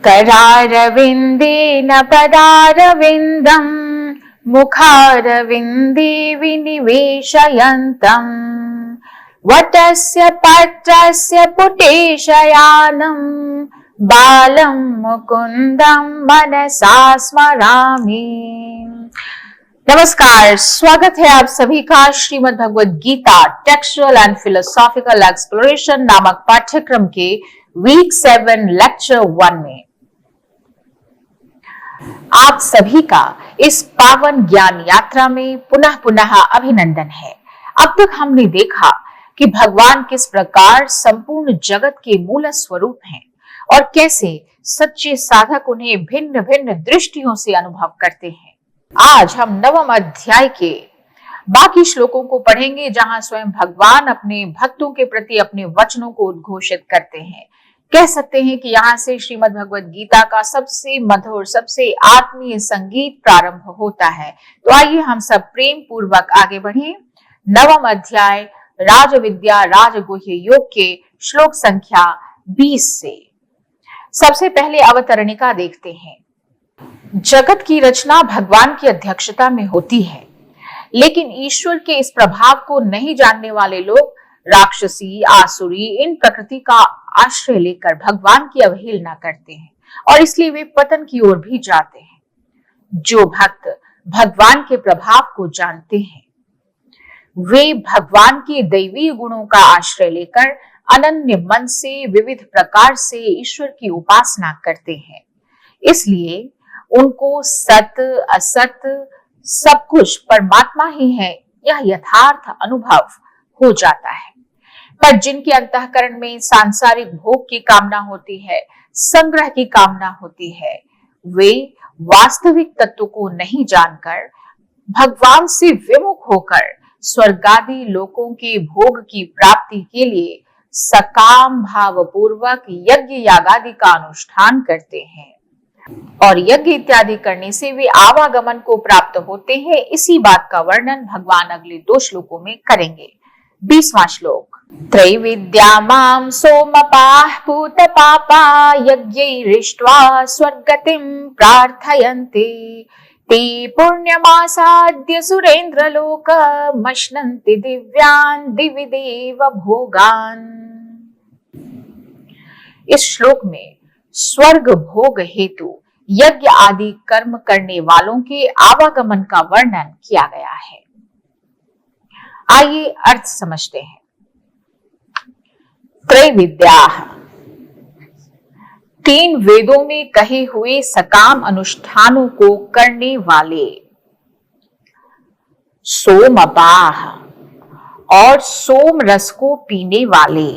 करारविन्देन पदारविन्दम् मुखारविन्दे विनिवेशयन्तम् वटस्य पत्रस्य पुटेशयानम् बालं मुकुन्दं मनसा स्मरामि। नमस्कार, स्वागत है आप सभी का Shrimad Bhagavad Gita textual and philosophical exploration नामक पाठ्यक्रम के वीक 7 लेक्चर 1 में आप सभी का इस पावन ज्ञान यात्रा में पुनः पुनः अभिनंदन है। अब तक हमने देखा कि भगवान किस प्रकार संपूर्ण जगत के मूल स्वरूप हैं और कैसे सच्चे साधक उन्हें भिन्न भिन्न दृष्टियों से अनुभव करते हैं। आज हम 9वें अध्याय के बाकी श्लोकों को पढ़ेंगे, जहां स्वयं भगवान अपने भक्तों के प्रति अपने वचनों को उद्घोषित करते हैं। कह सकते हैं कि यहाँ से श्रीमद् भगवद गीता का सबसे मधुर, सबसे आत्मीय संगीत प्रारंभ होता है। तो आइए हम सब प्रेम पूर्वक आगे बढ़ें। 9वां अध्याय राज विद्या राजगुह्य योग के श्लोक संख्या 20 से सबसे पहले अवतरणिका देखते हैं। जगत की रचना भगवान की अध्यक्षता में होती है, लेकिन ईश्वर के इस प्रभाव को नहीं जानने वाले लोग राक्षसी, आसुरी इन प्रकृति का आश्रय लेकर भगवान की अवहेलना करते हैं और इसलिए वे पतन की ओर भी जाते हैं। जो भक्त भगवान के प्रभाव को जानते हैं वे भगवान के दैवी गुणों का आश्रय लेकर अनन्य मन से विविध प्रकार से ईश्वर की उपासना करते हैं। इसलिए उनको सत असत सब कुछ परमात्मा ही है यह यथार्थ अनुभव हो जाता है। पर जिनके अंतःकरण में सांसारिक भोग की कामना होती है, संग्रह की कामना होती है, वे वास्तविक तत्व को नहीं जानकर भगवान से विमुख होकर स्वर्गादि लोकों के भोग की प्राप्ति के लिए सकाम भाव पूर्वक यज्ञ यागादि का अनुष्ठान करते हैं और यज्ञ इत्यादि करने से वे आवागमन को प्राप्त होते हैं। इसी बात का वर्णन भगवान अगले 2 श्लोकों में करेंगे। 20वां श्लोक। त्रैविद्या मां सोमपाः पूत पापा यज्ञैरिष्ट्वा स्वर्गतिं प्रार्थयन्ते ते पुण्यमासाद्य सुरेंद्र लोकमश्नन्ति दिव्यान् दिवि देव भोगान्। इस श्लोक में स्वर्ग भोग हेतु यज्ञ आदि कर्म करने वालों के आवागमन का वर्णन किया गया है। आइए अर्थ समझते हैं। त्रैविद्या 3 वेदों में कहे हुए सकाम अनुष्ठानों को करने वाले, सोमपाह और सोम रस को पीने वाले,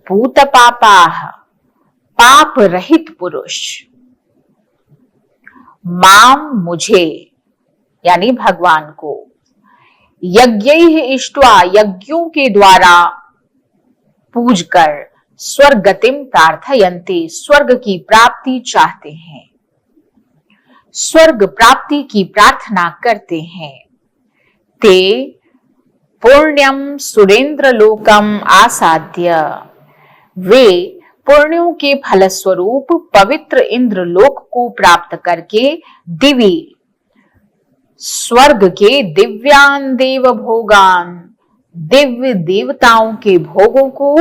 पूतपापाह पाप रहित पुरुष, माम मुझे यानी भगवान को, यज्ञैः इष्ट्वा यज्ञों के द्वारा पूज कर, स्वर्गतिम प्रार्थयन्ते स्वर्ग की प्राप्ति चाहते हैं, स्वर्ग प्राप्ति की प्रार्थना करते हैं। ते पुण्यम सुरेंद्र लोकम आसाद्य वे पुण्यों के फलस्वरूप पवित्र इंद्र लोक को प्राप्त करके दिव्य स्वर्ग के दिव्यान देव भोगान दिव्य देवताओं के भोगों को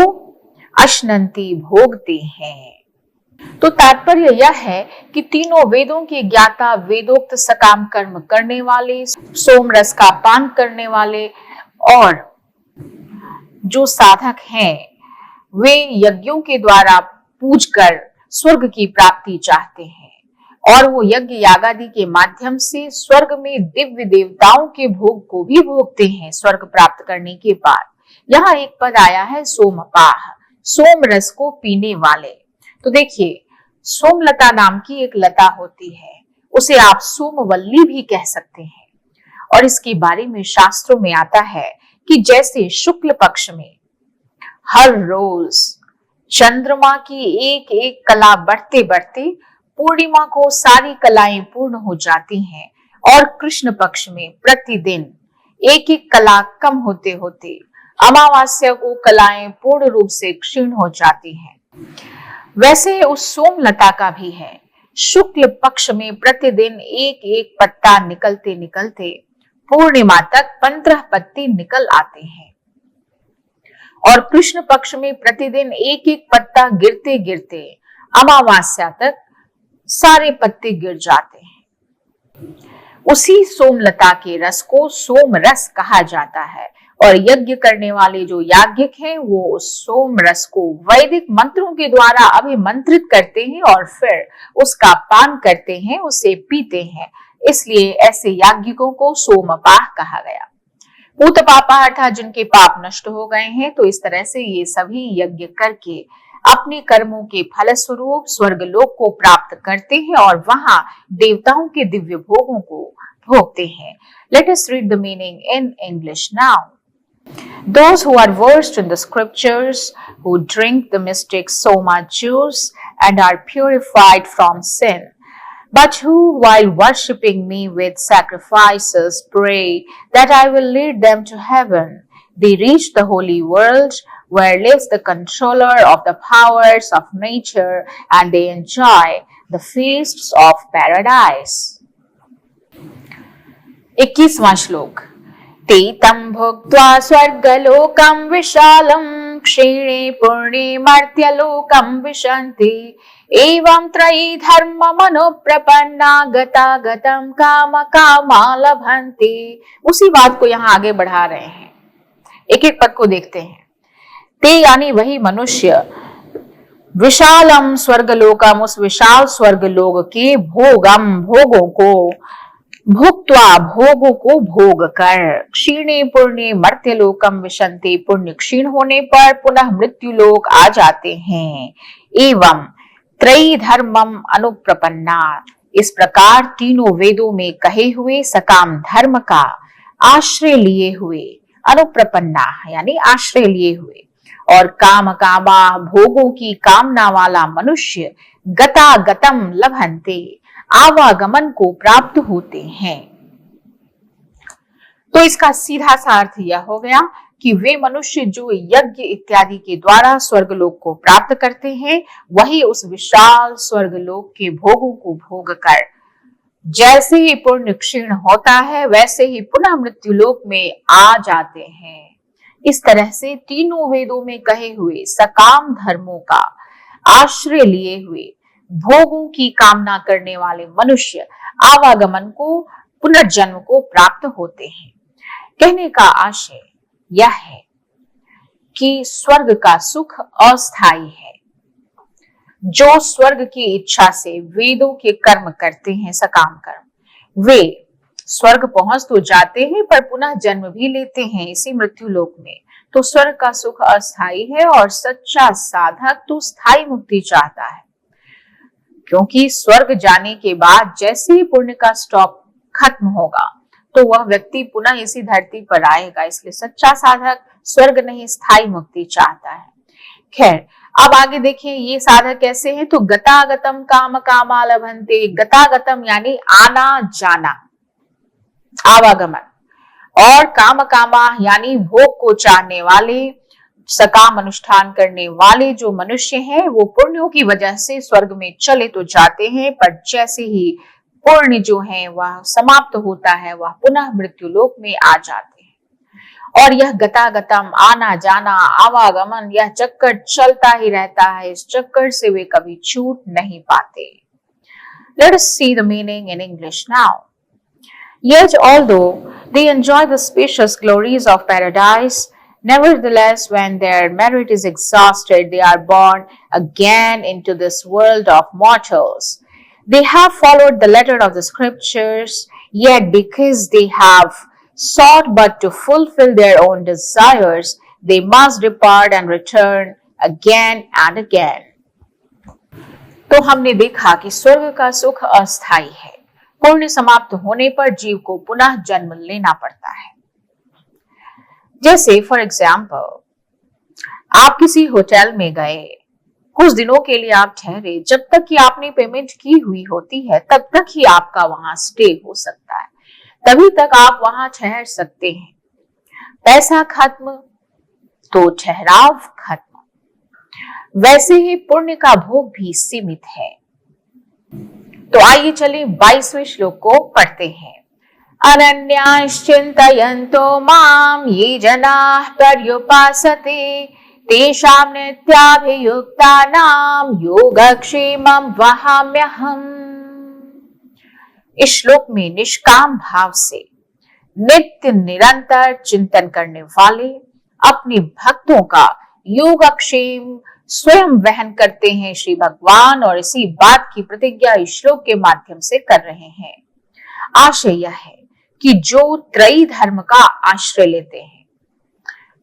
अश्नंती भोगते हैं। तो तात्पर्य यह है कि तीनों वेदों के ज्ञाता, वेदोक्त सकाम कर्म करने वाले, सोम रस का पान करने वाले और जो साधक हैं वे यज्ञों के द्वारा पूजकर स्वर्ग की प्राप्ति चाहते हैं और वो यज्ञ यागादि के माध्यम से स्वर्ग में दिव्य देवताओं के भोग को भी भोगते हैं स्वर्ग प्राप्त करने के बाद। यहाँ एक पद आया है सोमपाह, सोम रस को पीने वाले। तो देखिए, सोमलता नाम की एक लता होती है, उसे आप सोमवल्ली भी कह सकते हैं और इसके बारे में शास्त्रों में आता है कि जैसे शुक्ल पक्ष में हर रोज चंद्रमा की एक एक कला बढ़ते बढ़ते पूर्णिमा को सारी कलाएं पूर्ण हो जाती हैं और कृष्ण पक्ष में प्रतिदिन एक एक कला कम होते होते अमावास्या को कलाएं पूर्ण रूप से क्षीण हो जाती हैं। वैसे उस सोमलता का भी है। शुक्ल पक्ष में प्रतिदिन एक एक पत्ता निकलते निकलते पूर्णिमा तक 15 पत्ते निकल आते हैं और कृष्ण पक्ष में प्रतिदिन एक एक पत्ता गिरते गिरते अमावस्या तक सारे पत्ते गिर जाते हैं। उसी सोमलता के रस को सोम रस कहा जाता है और यज्ञ करने वाले जो याज्ञिक हैं वो उस सोम रस को वैदिक मंत्रों के द्वारा अभिमंत्रित करते हैं और फिर उसका पान करते हैं, उसे पीते हैं। इसलिए ऐसे याज्ञिकों को सोमपाह कहा गया। पूतपापा अर्थात जिनके पाप नष्ट हो गए हैं। तो इस तरह से ये सभी यज्ञ करके अपने कर्मों के फलस्वरूप स्वर्गलोक को प्राप्त करते हैं और वहां देवताओं के दिव्य भोगों को भोगते हैं। Let us read the meaning in English now. Those who are versed in the scriptures, who drink the mystic soma juice and are purified from sin, but who, while worshipping me with sacrifices, pray that I will lead them to heaven, they reach the holy world where lives the controller of the powers of nature, and they enjoy the feasts of paradise. 21वां श्लोक। ते तं भुक्त्वा स्वर्गलोकं विशालं क्षीणे पूर्णे मर्त्यलोकं विशन्ति एवं त्रयी धर्ममनुप्रपन्ना गतागतं काम कामा लभन्ति। उसी बात को यहाँ आगे बढ़ा रहे हैं। एक एक पद को देखते हैं। ते यानी वही मनुष्य, विशालम स्वर्गलोकम उस विशाल स्वर्गलोक के, भोगम भोगों को, भुक्त्वा भोगों को भोग कर, क्षीणे पुण्य मर्त्यलोकम विशन्ति पुण्य क्षीण होने पर पुनः मृत्यु लोक आ जाते हैं। एवं त्रयी धर्मम अनुप्रपन्ना इस प्रकार तीनों वेदों में कहे हुए सकाम धर्म का आश्रय लिए हुए, अनुप्रपन्ना यानी आश्रय लिए हुए, और काम कामा भोगों की कामना वाला मनुष्य गता गतम लभन्ते आवागमन को प्राप्त होते हैं। तो इसका सीधा सा अर्थ यह हो गया कि वे मनुष्य जो यज्ञ इत्यादि के द्वारा स्वर्गलोक को प्राप्त करते हैं, वही उस विशाल स्वर्गलोक के भोगों को भोग कर जैसे ही पुण्य क्षीण होता है वैसे ही पुनः मृत्यु लोक में आ जाते हैं। इस तरह से तीनों वेदों में कहे हुए सकाम धर्मों का आश्रय लिए हुए भोगों की कामना करने वाले मनुष्य आवागमन को, पुनर्जन्म को प्राप्त होते हैं। कहने का आशय यह है कि स्वर्ग का सुख अस्थायी है। जो स्वर्ग की इच्छा से वेदों के कर्म करते हैं, सकाम कर्म, वे स्वर्ग पहुंच तो जाते हैं पर पुनः जन्म भी लेते हैं इसी मृत्यु लोक में। तो स्वर्ग का सुख अस्थायी है और सच्चा साधक तो स्थायी मुक्ति चाहता है, क्योंकि स्वर्ग जाने के बाद जैसे ही पुण्य का स्टॉप खत्म होगा तो वह व्यक्ति पुनः इसी धरती पर आएगा। इसलिए सच्चा साधक स्वर्ग नहीं, स्थायी मुक्ति चाहता है। खैर, अब आगे देखिए ये साधक कैसे हैं। तो गतागतम काम कामा लभन्ते, गतागतम यानी आना जाना, आवागमन, और काम कामा यानी भोग को चाहने वाले, सकाम अनुष्ठान करने वाले जो मनुष्य हैं वो पुण्यों की वजह से स्वर्ग में चले तो जाते हैं, पर जैसे ही पुण्य जो है वह समाप्त होता है वह पुनः मृत्यु लोक में आ जाते हैं। और यह गतागतम, आना जाना, आवागमन, यह चक्कर चलता ही रहता है। इस चक्कर से वे कभी छूट नहीं पाते। Let us see the meaning in English now. Yet although they enjoy the spacious glories of paradise, nevertheless, when their merit is exhausted, they are born again into this world of mortals. They have followed the letter of the scriptures, yet because they have sought but to fulfill their own desires, they must depart and return again and again. तो हमने देखा कि स्वर्ग का सुख अस्थायी है। पुण्य समाप्त होने पर जीव को पुनः जन्म लेना पड़ता है। जैसे फॉर एग्जाम्पल, आप किसी होटल में गए, कुछ दिनों के लिए आप ठहरे, जब तक कि आपने पेमेंट की हुई होती है तब तक ही आपका वहां स्टे हो सकता है, तभी तक आप वहां ठहर सकते हैं। पैसा खत्म तो ठहराव खत्म। वैसे ही पुण्य का भोग भी सीमित है। तो आइए चलिए 22वें श्लोक को पढ़ते हैं। अनन्याश्चिन्तयन्तो मां ये जनाः पर्युपासते तेषां नित्याभियुक्तानां योगक्षेमं वहाम्यहम्। इस श्लोक में निष्काम भाव से नित्य निरंतर चिंतन करने वाले अपने भक्तों का योगक्षेम स्वयं वहन करते हैं श्री भगवान, और इसी बात की प्रतिज्ञा इस श्लोक के माध्यम से कर रहे हैं। आशय यह है कि जो त्रयी धर्म का आश्रय लेते हैं,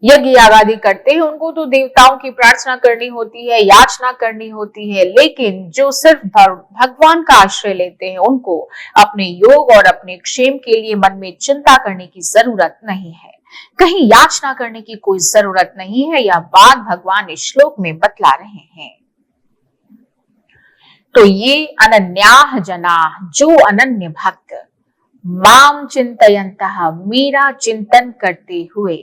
यज्ञ यागादि करते हैं, उनको तो देवताओं की प्रार्थना करनी होती है, याचना करनी होती है, लेकिन जो सिर्फ भगवान का आश्रय लेते हैं उनको अपने योग और अपने क्षेम के लिए मन में चिंता करने की जरूरत नहीं है, कहीं याचना करने की कोई जरूरत नहीं है। यह बात भगवान इस श्लोक में बतला रहे हैं। तो ये अनन्याह जनाः, जो अनन्य भक्त, माम चिंतयन्तः, मेरा चिंतन करते हुए,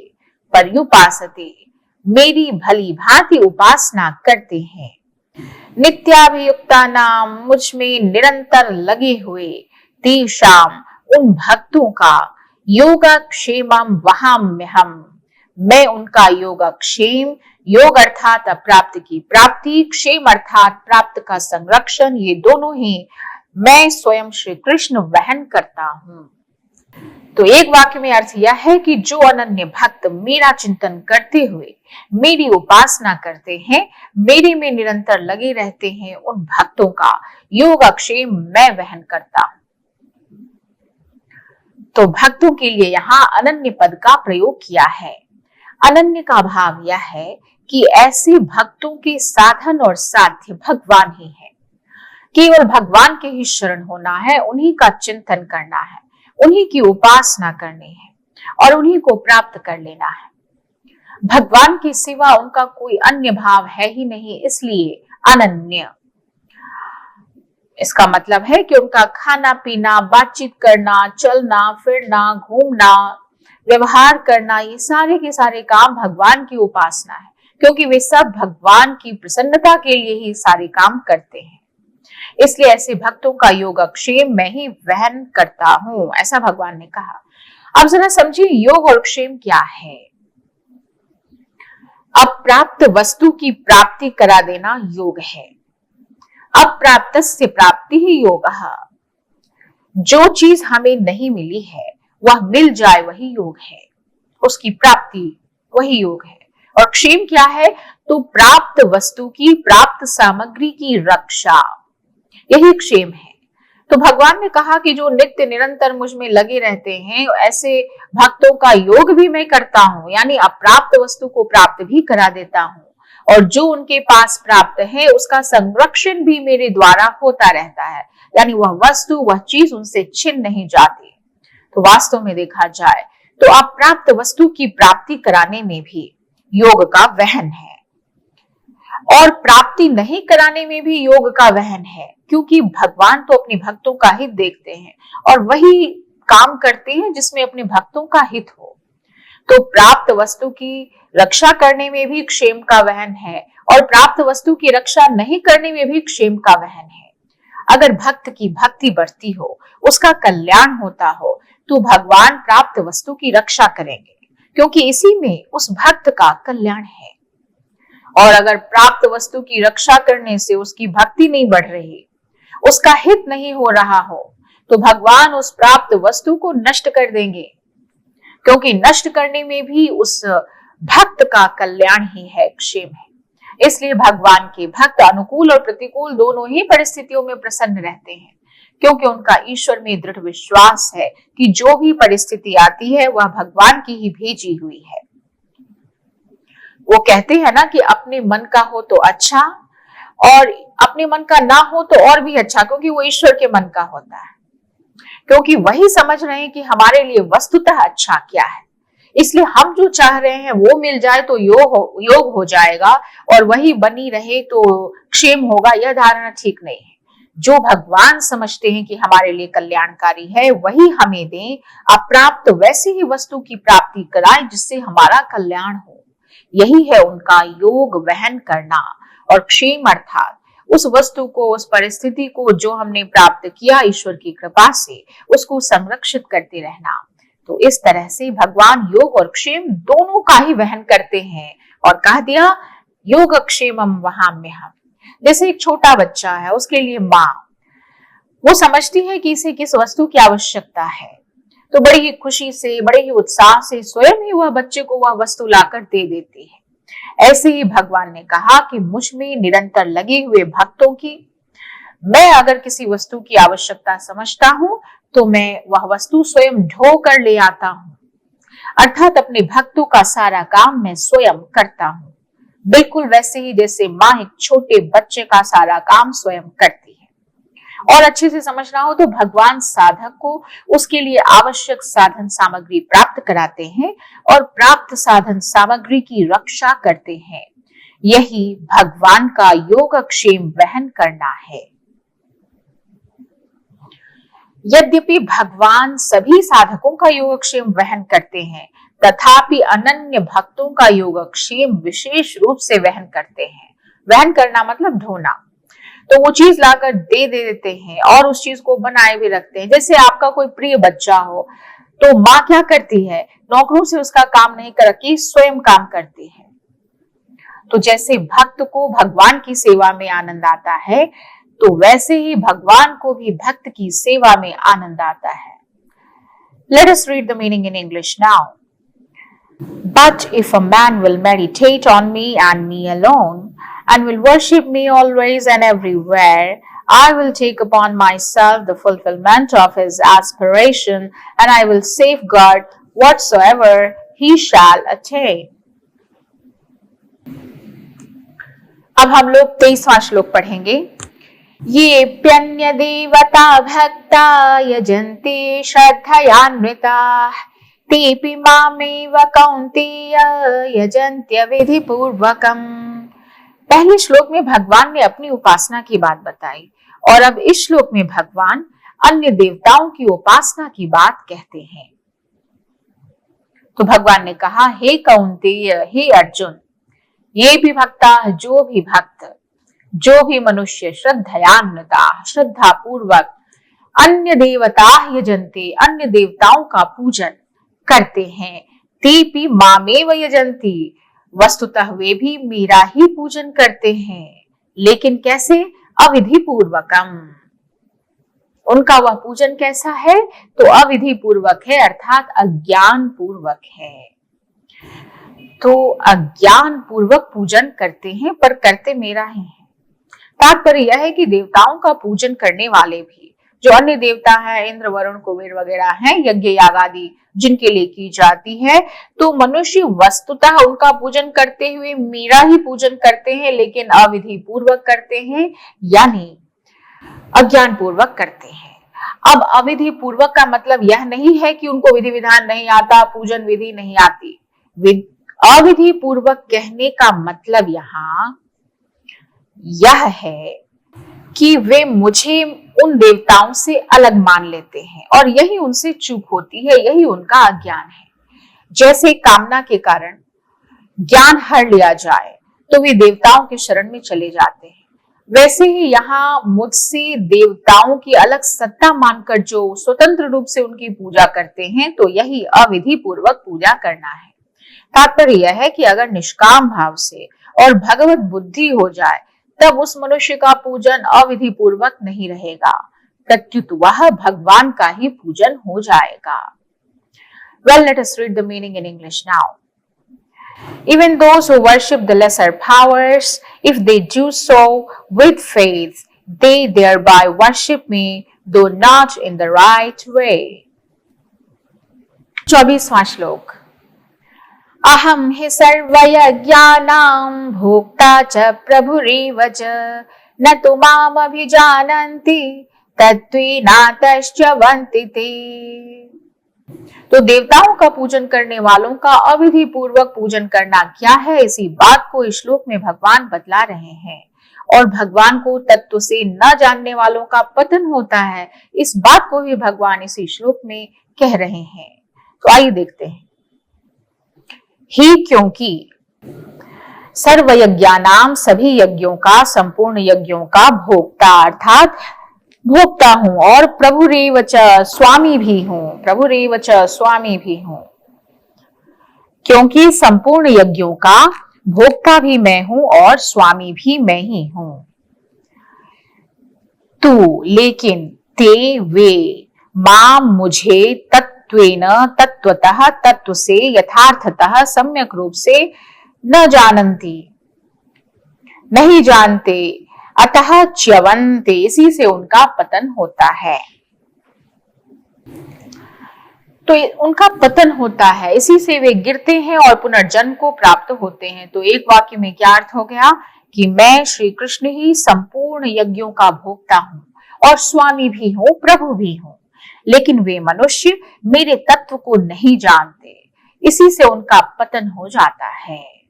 पर्युपासते, मेरी भली भांति उपासना करते हैं, नित्याभियुक्तानां, मुझ में निरंतर लगे हुए, तेषाम, उन भक्तों का, योगक्षेमं वहाम्यहम्, मैं उनका योगक्षेम, योग अर्थात प्राप्त की प्राप्ति, क्षेम अर्थात प्राप्त का संरक्षण, ये दोनों ही मैं स्वयं श्री कृष्ण वहन करता हूं। तो एक वाक्य में अर्थ यह है कि जो अनन्य भक्त मेरा चिंतन करते हुए मेरी उपासना करते हैं, मेरे में निरंतर लगे रहते हैं, उन भक्तों का योगक्षेम मैं वहन करता हूं। तो भक्तों के लिए यहाँ अनन्य पद का प्रयोग किया है। अनन्य का भाव यह है कि ऐसे भक्तों के साधन और साध्य भगवान ही है। केवल भगवान के ही शरण होना है, उन्हीं का चिंतन करना है, उन्हीं की उपासना करनी है और उन्हीं को प्राप्त कर लेना है। भगवान के सिवा उनका कोई अन्य भाव है ही नहीं, इसलिए अनन्य। इसका मतलब है कि उनका खाना पीना, बातचीत करना, चलना फिरना, घूमना, व्यवहार करना, ये सारे के सारे काम भगवान की उपासना है, क्योंकि वे सब भगवान की प्रसन्नता के लिए ही सारे काम करते हैं। इसलिए ऐसे भक्तों का योगक्षेम मैं ही वहन करता हूं, ऐसा भगवान ने कहा। अब जरा समझिए योग और क्षेम क्या है। अप्राप्त वस्तु की प्राप्ति करा देना योग है। अप्राप्तस्य प्राप्ति ही योगः। जो चीज हमें नहीं मिली है वह मिल जाए वही योग है, उसकी प्राप्ति वही योग है। और क्षेम क्या है? तो प्राप्त वस्तु की, प्राप्त सामग्री की रक्षा, यही क्षेम है। तो भगवान ने कहा कि जो नित्य निरंतर मुझ में लगे रहते हैं, ऐसे भक्तों का योग भी मैं करता हूं, यानी अप्राप्त वस्तु को प्राप्त भी करा देता हूं, और जो उनके पास प्राप्त है उसका संरक्षण भी मेरे द्वारा होता रहता है, यानी वह वस्तु, वह चीज उनसे छिन नहीं जाती। तो वास्तव में देखा जाए तो अप्राप्त वस्तु की प्राप्ति कराने में भी योग का वहन है, और प्राप्ति नहीं कराने में भी योग का वहन है, क्योंकि भगवान तो अपने भक्तों का हित देखते हैं और वही काम करते हैं जिसमें अपने भक्तों का हित हो। तो प्राप्त वस्तु की रक्षा करने में भी क्षेम का वहन है, और प्राप्त वस्तु की रक्षा नहीं करने में भी क्षेम का वहन है। अगर भक्त की भक्ति बढ़ती हो, उसका कल्याण होता हो, तो भगवान प्राप्त वस्तु की रक्षा करेंगे, क्योंकि इसी में उस भक्त का कल्याण है। और अगर प्राप्त वस्तु की रक्षा करने से उसकी भक्ति नहीं बढ़ रही, उसका हित नहीं हो रहा हो, तो भगवान उस प्राप्त वस्तु को नष्ट कर देंगे, क्योंकि नष्ट करने में भी उस भक्त का कल्याण ही है, क्षेम है। इसलिए भगवान के भक्त अनुकूल और प्रतिकूल दोनों ही परिस्थितियों में प्रसन्न रहते हैं, क्योंकि उनका ईश्वर में दृढ़ विश्वास है कि जो भी परिस्थिति आती है वह भगवान की ही भेजी हुई है। वो कहते हैं ना कि अपने मन का हो तो अच्छा, और अपने मन का ना हो तो और भी अच्छा, क्योंकि वो ईश्वर के मन का होता है, क्योंकि वही समझ रहे हैं कि हमारे लिए वस्तुतः अच्छा क्या है। इसलिए हम जो चाह रहे हैं वो मिल जाए तो योग हो जाएगा, और वही बनी रहे तो क्षेम होगा, यह धारणा ठीक नहीं है। जो भगवान समझते हैं कि हमारे लिए कल्याणकारी है वही हमें दें, अप्राप्त वैसी ही वस्तु की प्राप्ति कराएं जिससे हमारा कल्याण हो। यही है उनका योग वहन करना, और क्षेम अर्थात उस वस्तु को, उस परिस्थिति को जो हमने प्राप्त किया ईश्वर की कृपा से, उसको संरक्षित करते रहना। तो इस तरह से भगवान योग और क्षेम दोनों का ही वहन करते हैं और कह दिया योग क्षेमम वहाम्यहम्। जैसे एक छोटा बच्चा है, उसके लिए माँ वो समझती है कि इसे किस वस्तु की आवश्यकता है, तो बड़ी ही खुशी से, बड़े ही उत्साह से स्वयं ही वह बच्चे को वह वस्तु लाकर दे देती है। ऐसे ही भगवान ने कहा कि मुझ में निरंतर लगे हुए भक्तों की मैं अगर किसी वस्तु की आवश्यकता समझता हूं तो मैं वह वस्तु स्वयं ढो कर ले आता हूं, अर्थात अपने भक्तों का सारा काम मैं स्वयं करता हूं। बिल्कुल वैसे ही जैसे माँ एक छोटे बच्चे का सारा काम स्वयं करती है। और अच्छे से समझना हो तो भगवान साधक को उसके लिए आवश्यक साधन सामग्री प्राप्त कराते हैं और प्राप्त साधन सामग्री की रक्षा करते हैं। यही भगवान का योगक्षेम वहन करना है। यद्यपि भगवान सभी साधकों का योगक्षेम वहन करते हैं, तथापि अनन्य भक्तों का योगक्षेम विशेष रूप से वहन करते हैं। वहन करना मतलब ढोना, तो वो चीज लाकर दे देते हैं और उस चीज को बनाए भी रखते हैं। जैसे आपका कोई प्रिय बच्चा हो तो माँ क्या करती है, नौकरों से उसका काम नहीं करके स्वयं काम करती है। तो जैसे भक्त को भगवान की सेवा में आनंद आता है, तो वैसे ही भगवान को भी भक्त की सेवा में आनंद आता है। Let us read the meaning in English now. But if a man will meditate on me and me alone, and will worship me always and everywhere, I will take upon myself the fulfillment of his aspiration, and I will safeguard whatsoever he shall attain. अब हम लोग 23वां श्लोक पढ़ेंगे। ये प्यन्य देवता भक्ता यजन्ते श्रद्धयान्विताः तेऽपि मामेव कौन्तेय यजन्त्य विधिपूर्वकम्। पहले श्लोक में भगवान ने अपनी उपासना की बात बताई और अब इस श्लोक में भगवान अन्य देवताओं की उपासना की बात कहते हैं। तो भगवान ने कहा, हे कौन्तेय, हे अर्जुन, ये भी भक्ता, जो भी भक्त, जो भी मनुष्य श्रद्धयान्विता, श्रद्धा पूर्वक अन्य देवता यजन्ते, अन्य देवताओं का पूजन करते हैं, तेऽपि मामेव यजन्ति, वस्तुतः वे भी मेरा ही पूजन करते हैं। लेकिन कैसे? अविधि पूर्वकम। उनका वह पूजन कैसा है? तो अविधि पूर्वक है, अर्थात अज्ञान पूर्वक है। तो अज्ञान पूर्वक पूजन करते हैं, पर करते मेरा ही है। तात्पर्य यह है कि देवताओं का पूजन करने वाले भी, जो अन्य देवता है, इंद्र, वरुण, कुबेर वगैरह हैं, यज्ञ याग आदि जिनके लिए की जाती है, तो मनुष्य वस्तुतः उनका पूजन करते हुए मेरा ही पूजन करते हैं, लेकिन अविधि पूर्वक करते हैं, यानी अज्ञान पूर्वक करते हैं। अब अविधि पूर्वक का मतलब यह नहीं है कि उनको विधि विधान नहीं आता, पूजन विधि नहीं आती। अविधि पूर्वक कहने का मतलब यहाँ यह है कि वे मुझे उन देवताओं से अलग मान लेते हैं और यही उनसे चूक होती है, यही उनका अज्ञान है। जैसे कामना के कारण ज्ञान हर लिया जाए तो वे देवताओं के शरण में चले जाते हैं, वैसे ही यहाँ मुझसे देवताओं की अलग सत्ता मानकर जो स्वतंत्र रूप से उनकी पूजा करते हैं, तो यही अविधि पूर्वक पूजा करना है। तात्पर्य यह है कि अगर निष्काम भाव से और भगवत बुद्धि हो जाए तब उस मनुष्य का पूजन अविधि पूर्वक नहीं रहेगा, प्रत्युत वह भगवान का ही पूजन हो जाएगा। Well, let us read the meaning in English now. Even those who worship the lesser powers, if they do so with faith, they thereby worship me, though not in the right way. 24वां श्लोक। अहम हि सर्वयज्ञानां भोक्ता च प्रभुरेव च, न तु मामभिजानन्ति तत्त्वेनातश्च वन्ति ते। तो देवताओं का पूजन करने वालों का अविधि पूर्वक पूजन करना क्या है, इसी बात को इस श्लोक में भगवान बतला रहे हैं। और भगवान को तत्व से न जानने वालों का पतन होता है, इस बात को भी भगवान इसी श्लोक में कह रहे हैं। तो आइए देखते हैं। ही क्योंकि सर्व यज्ञानाम, सभी यज्ञों का, संपूर्ण यज्ञों का भोक्ता अर्थात भोक्ता हूं और प्रभुरेव च, स्वामी भी हूं, प्रभुरेव च, स्वामी भी हूं। क्योंकि संपूर्ण यज्ञों का भोक्ता भी मैं हूं और स्वामी भी मैं ही हूं। तू लेकिन ते वे माम मुझे तत्वेन, तत्वतः, तत्व से, यथार्थतः, सम्यक रूप से न जानन्ति, नहीं जानते, अतः च्यवन्ते, इसी से उनका पतन होता है। तो उनका पतन होता है, इसी से वे गिरते हैं और पुनर्जन्म को प्राप्त होते हैं। तो एक वाक्य में क्या अर्थ हो गया कि मैं श्री कृष्ण ही संपूर्ण यज्ञों का भोक्ता हूं और स्वामी भी हूं, प्रभु भी हूं, लेकिन वे मनुष्य मेरे तत्व को नहीं जानते, इसी से उनका पतन हो जाता है।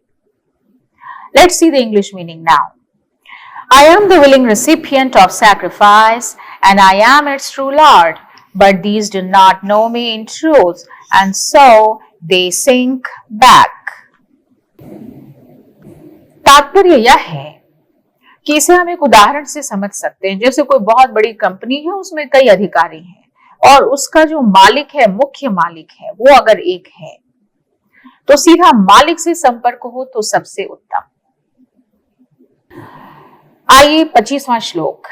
Let's see the English meaning now. I am the willing recipient of sacrifice and I am its true Lord, but these do not know me in truth and so they sink back. तात्पर्य यह है कि इसे हम एक उदाहरण से समझ सकते हैं। जैसे कोई बहुत बड़ी कंपनी है, उसमें कई अधिकारी हैं और उसका जो मालिक है, मुख्य मालिक है, वो अगर एक है तो सीधा मालिक से संपर्क हो तो सबसे उत्तम। आइए 25वां श्लोक।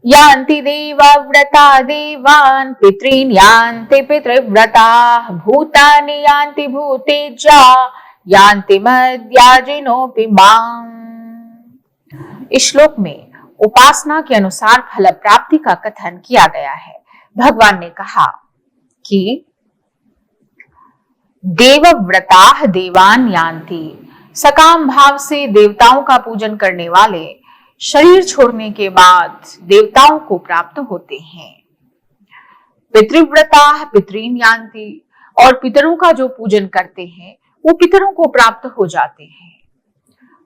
यान्ति देवव्रता देवान्, पितॄन् यान्ति पितृव्रता, भूतानि यान्ति भूतेजा, यान्ति मद्याजिनोऽपि माम्। इस श्लोक में उपासना के अनुसार फल प्राप्ति का कथन किया गया है। भगवान ने कहा कि देवव्रता देवान यान्ति, सकाम भाव से देवताओं का पूजन करने वाले शरीर छोड़ने के बाद देवताओं को प्राप्त होते हैं। पितृव्रता पितॄन् यान्ति, और पितरों का जो पूजन करते हैं वो पितरों को प्राप्त हो जाते हैं।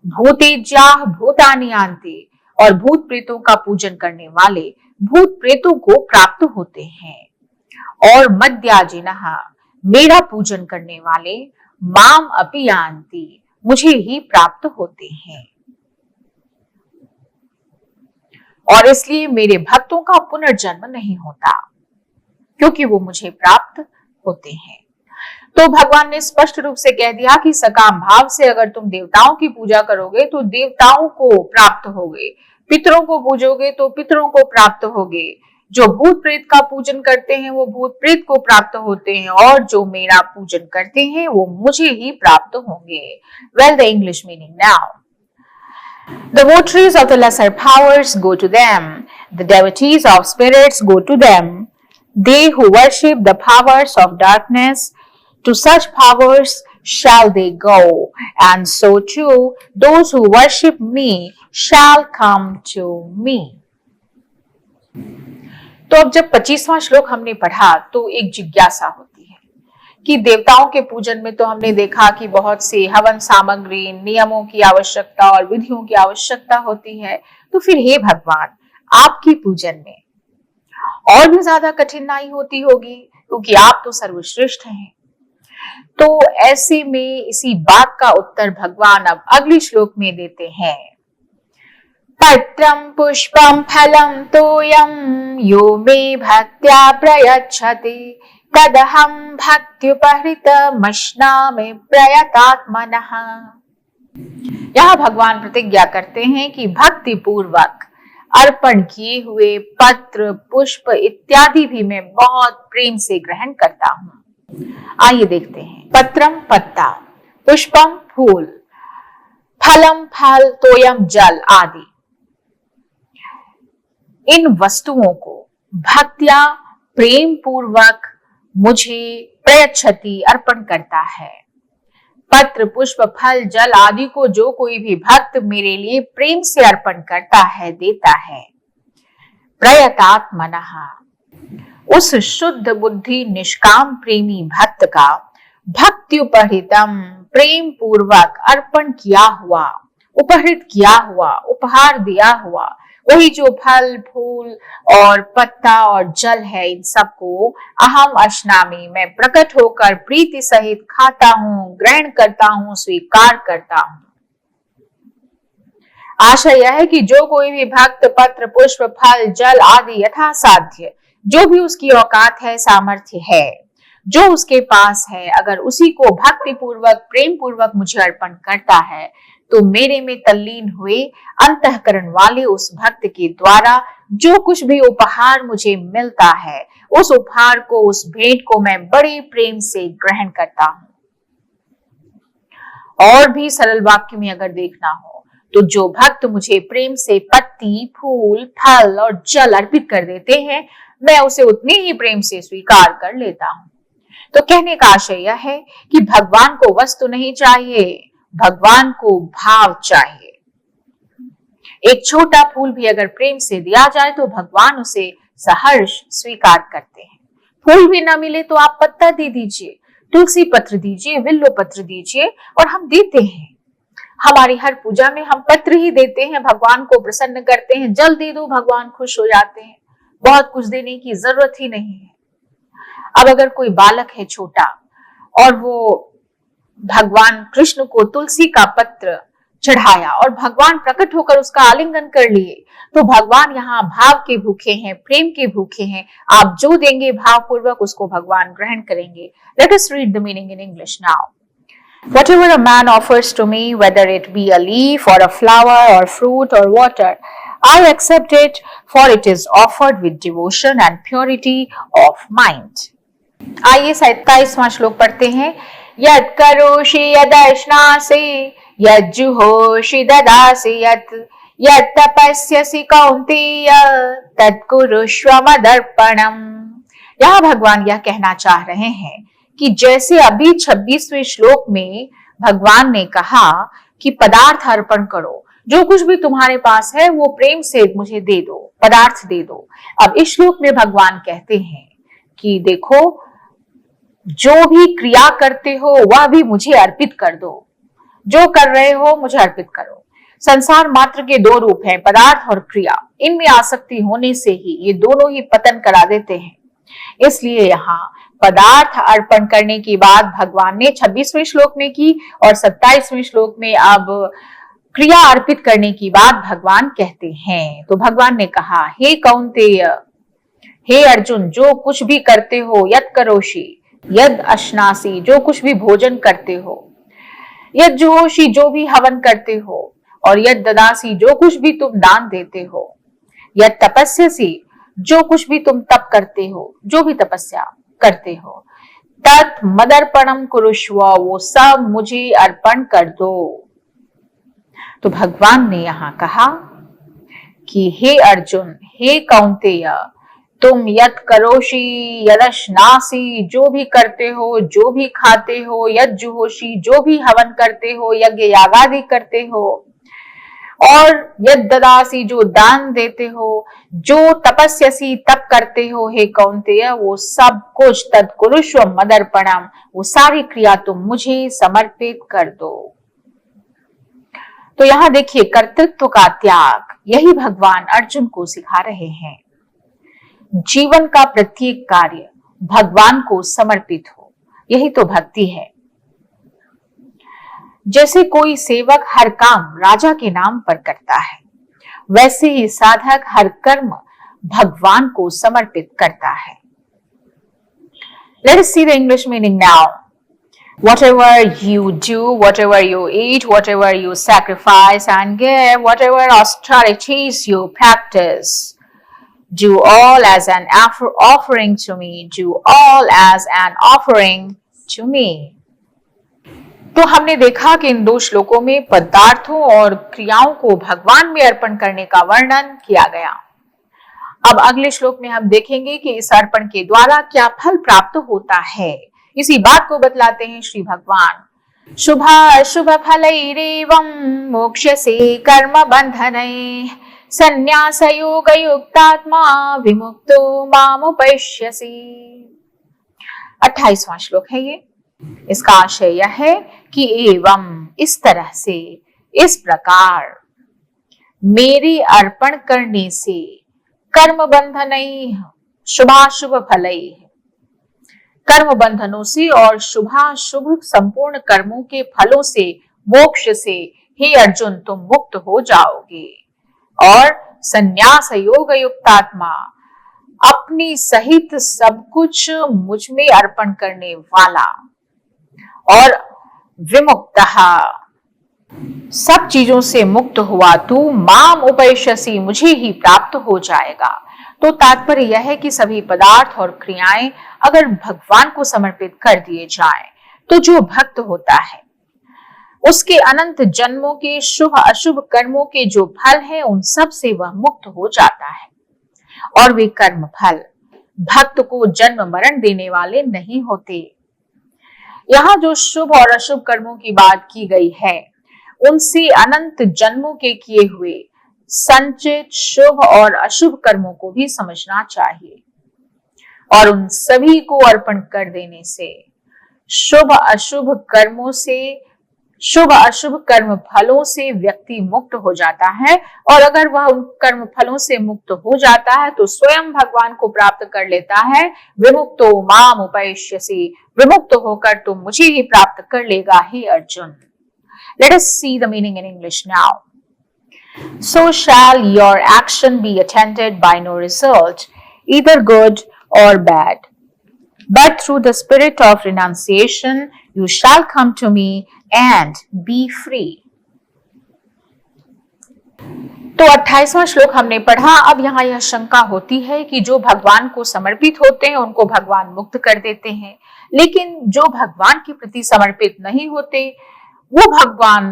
भूतेज्या भूतानि यान्ति, और भूत प्रेतों का पूजन करने वाले भूत प्रेतों को प्राप्त होते हैं। और मद्याजिनः, मेरा पूजन करने वाले माम अपि यान्ति, मुझे ही प्राप्त होते हैं। और इसलिए मेरे भक्तों का पुनर्जन्म नहीं होता, क्योंकि वो मुझे प्राप्त होते हैं। तो भगवान ने स्पष्ट रूप से कह दिया कि सकाम भाव से अगर तुम देवताओं की पूजा करोगे तो देवताओं को प्राप्त होगे, पितरों को पूजोगे तो पितरों को प्राप्त होगे, जो भूत प्रेत का पूजन करते हैं वो भूत प्रेत को प्राप्त होते हैं, और जो मेरा पूजन करते हैं वो मुझे ही प्राप्त होंगे। Well, the English meaning now. The votaries of the lesser powers go to them. The devotees of spirits go to them. They who worship the powers of darkness, to such powers shall they go, and so too those who worship me shall come to me. तो अब जब 25वां श्लोक हमने पढ़ा तो एक जिज्ञासा होती है कि देवताओं के पूजन में तो हमने देखा कि बहुत से हवन सामग्री, नियमों की आवश्यकता और विधियों की आवश्यकता होती है। तो फिर हे भगवान, आपकी पूजन में और भी ज्यादा कठिनाई होती होगी, क्योंकि आप तो सर्वश्रेष्ठ हैं। तो ऐसे में इसी बात का उत्तर भगवान अब अगले श्लोक में देते हैं। पत्रं पुष्पं फलं तोयं यो मे भक्त्या प्रयच्छति, तदहं भक्त्युपहृतमश्नामि प्रयतात्मनः। यहाँ भगवान प्रतिज्ञा करते हैं कि भक्ति पूर्वक अर्पण किए हुए पत्र, पुष्प इत्यादि भी मैं बहुत प्रेम से ग्रहण करता हूँ। आइए देखते हैं। पत्रम पत्ता, पुष्पम फूल, फलम फल, तोयम जल आदि। इन वस्तुओं को भक्त्या प्रेम पूर्वक मुझे प्रयच्छति अर्पण करता है। पत्र, पुष्प, फल, जल आदि को जो कोई भी भक्त मेरे लिए प्रेम से अर्पण करता है, देता है। प्रयतात्मनः, उस शुद्ध बुद्धि निष्काम प्रेमी भक्त का भक्त्युपहृतम, प्रेम पूर्वक अर्पण किया हुआ, उपहृत किया हुआ, उपहार दिया हुआ वही जो फल फूल और पत्ता और जल है, इन सबको अहम अश्नामि, मैं प्रकट होकर प्रीति सहित खाता हूँ, ग्रहण करता हूँ, स्वीकार करता हूँ। आशा यह है कि जो कोई भी भक्त पत्र पुष्प फल जल आदि यथा साध्य जो भी उसकी औकात है, सामर्थ्य है, जो उसके पास है, अगर उसी को भक्ति पूर्वक प्रेम पूर्वक मुझे अर्पण करता है, तो मेरे में तल्लीन हुए अंतःकरण वाले उस भक्त के द्वारा जो कुछ भी उपहार मुझे मिलता है, उस उपहार को, उस भेंट को मैं बड़े प्रेम से ग्रहण करता हूं। और भी सरल वाक्य में अगर देखना हो तो जो भक्त मुझे प्रेम से पत्ती फूल फल और जल अर्पित कर देते हैं, मैं उसे उतने ही प्रेम से स्वीकार कर लेता हूं। तो कहने का आशय यह है कि भगवान को वस्तु नहीं चाहिए, भगवान को भाव चाहिए। एक छोटा फूल भी अगर प्रेम से दिया जाए तो भगवान उसे सहर्ष स्वीकार करते हैं। फूल भी ना मिले तो आप पत्ता दे दीजिए, तुलसी पत्र दीजिए, विल्लो पत्र दीजिए, और हम देते हैं। हमारी हर पूजा में हम पत्र ही देते हैं, भगवान को प्रसन्न करते हैं। जल दे दो, भगवान खुश हो जाते हैं, बहुत कुछ देने की जरूरत ही नहीं है। अब अगर कोई बालक है छोटा और वो भगवान कृष्ण को तुलसी का पत्र चढ़ाया और भगवान प्रकट होकर उसका आलिंगन कर लिए, तो भगवान यहाँ भाव के भूखे हैं, प्रेम के भूखे हैं। आप जो देंगे भाव पूर्वक उसको भगवान ग्रहण करेंगे। Let us read the meaning in English now. Whatever a man offers to me, whether it be a leaf or a flower or fruit or water, I accept it, for it is offered with devotion and purity of mind. आइए 27वां श्लोक पढ़ते हैं। यत् करोषि यदश्नासि यज्जुहोषि ददासि यत् तपस्यसि कौन्तेय तत्कुरुष्व मदर्पणम्। यहाँ भगवान यह कहना चाह रहे हैं कि जैसे अभी 26वें श्लोक में भगवान ने कहा कि पदार्थ अर्पण करो, जो कुछ भी तुम्हारे पास है वो प्रेम से मुझे दे दो, पदार्थ दे दो। अब इस श्लोक में भगवान कहते हैं कि देखो, जो भी क्रिया करते हो वह भी मुझे अर्पित कर दो, जो कर रहे हो मुझे अर्पित करो। संसार मात्र के दो रूप हैं, पदार्थ और क्रिया। इनमें आसक्ति होने से ही ये दोनों ही पतन करा देते हैं। इसलिए यहाँ पदार्थ अर्पण करने की बात भगवान ने 26वें श्लोक में की और 27वें श्लोक में अब क्रिया अर्पित करने की बात भगवान कहते हैं। तो भगवान ने कहा, हे कौन्तेय, हे अर्जुन, जो कुछ भी करते हो, यत् करोषि यद अश्नासी, जो कुछ भी भोजन करते हो, यद जुहोषि, जो भी हवन करते हो, और यद ददासी, जो कुछ भी तुम दान देते हो, यद तपस्यसि, जो कुछ भी तुम तप करते हो, जो भी तपस्या करते हो, तत् मदर्पणम कुरुष्व, वो सब मुझे अर्पण कर दो। तो भगवान ने यहाँ कहा कि हे अर्जुन, हे कौन्तेय, तुम यत् करोषि यदश्नासि, जो भी करते हो, जो भी खाते हो, यद जुहोषि, जो भी हवन करते हो, यज्ञ यागादि करते हो, और यद ददासी, जो दान देते हो, जो तपस्यसि, तप करते हो, हे कौन्तेय, वो सब कुछ तत्कुरुष्व मदर्पणम, वो सारी क्रिया तुम मुझे समर्पित कर दो। तो यहाँ देखिए, कर्तृत्व का त्याग, यही भगवान अर्जुन को सिखा रहे हैं। जीवन का प्रत्येक कार्य भगवान को समर्पित हो, यही तो भक्ति है। जैसे कोई सेवक हर काम राजा के नाम पर करता है, वैसे ही साधक हर कर्म भगवान को समर्पित करता है। Let us see the English meaning now. Whatever you do, whatever you eat, whatever you sacrifice and give, whatever austerities you practice, do all as an offering to me. Do all as an offering to me. तो हमने देखा कि इन दो श्लोकों में पदार्थों और क्रियाओं को भगवान में अर्पण करने का वर्णन किया गया। अब अगले श्लोक में हम देखेंगे कि इस अर्पण के द्वारा क्या फल प्राप्त होता है। इसी बात को बतलाते हैं श्री भगवान। शुभ शुभ फलैरेवं मोक्ष्यसे कर्म बंधनैः संन्यास योग युक्तात्मा विमुक्तो मामुपैष्यसि। 28वां श्लोक है ये। इसका आशय यह है कि एवं, इस तरह से, इस प्रकार, मेरे अर्पण करने से कर्म बंधनई शुभाशुभ फलई, कर्म बंधनों से और शुभाशुभ संपूर्ण कर्मों के फलों से, मोक्ष से हे अर्जुन तुम मुक्त हो जाओगे। और संन्यास योग युक्तात्मा, अपनी सहित सब कुछ मुझ में अर्पण करने वाला, और विमुक्तः, सब चीजों से मुक्त हुआ तू माम उपैष्यसि, मुझे ही प्राप्त हो जाएगा। तो तात्पर्य यह है कि सभी पदार्थ और क्रियाएं अगर भगवान को समर्पित कर दिए जाएं, तो जो भक्त होता है उसके अनंत जन्मों के शुभ अशुभ कर्मों के जो फल हैं उन सब से वह मुक्त हो जाता है। और वे कर्म फल भक्त को जन्म मरण देने वाले नहीं होते। यहाँ जो शुभ और अशुभ कर्मों की बात की गई है उनसे अनंत जन्मों के किए हुए संचित शुभ और अशुभ कर्मों को भी समझना चाहिए, और उन सभी को अर्पण कर देने से शुभ अशुभ कर्मों से, शुभ अशुभ कर्म फलों से व्यक्ति मुक्त हो जाता है। और अगर वह उन कर्म फलों से मुक्त हो जाता है तो स्वयं भगवान को प्राप्त कर लेता है। विमुक्तो माम उपैष्यसि, विमुक्त होकर तुम मुझे ही प्राप्त कर लेगा हे Arjun. Let us see the meaning in English now. So shall your action be attended by no result, either good or bad. But through the spirit of renunciation, you shall come to me and be free. तो 28वां श्लोक हमने पढ़ा। अब यहाँ यह शंका होती है कि जो भगवान को समर्पित होते हैं उनको भगवान मुक्त कर देते हैं, लेकिन जो भगवान के प्रति समर्पित नहीं होते वो भगवान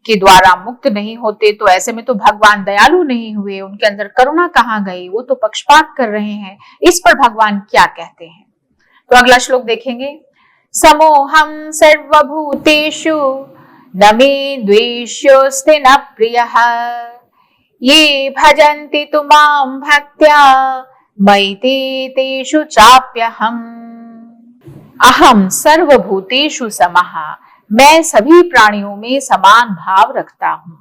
के द्वारा मुक्त नहीं होते। तो ऐसे में तो भगवान दयालु नहीं हुए, उनके अंदर करुणा कहाँ गई, वो तो पक्षपात कर रहे हैं। इस पर भगवान क्या कहते हैं? तो अगला श्लोक देखेंगे। समोहम सर्वभूतेषु न मे द्वेष्योऽस्ति न प्रियः, ये भजन्ति तु मां भक्त्या मयि ते तेषु चाप्यहम्। अहम सर्वभूतेषु समः, मैं सभी प्राणियों में समान भाव रखता हूं,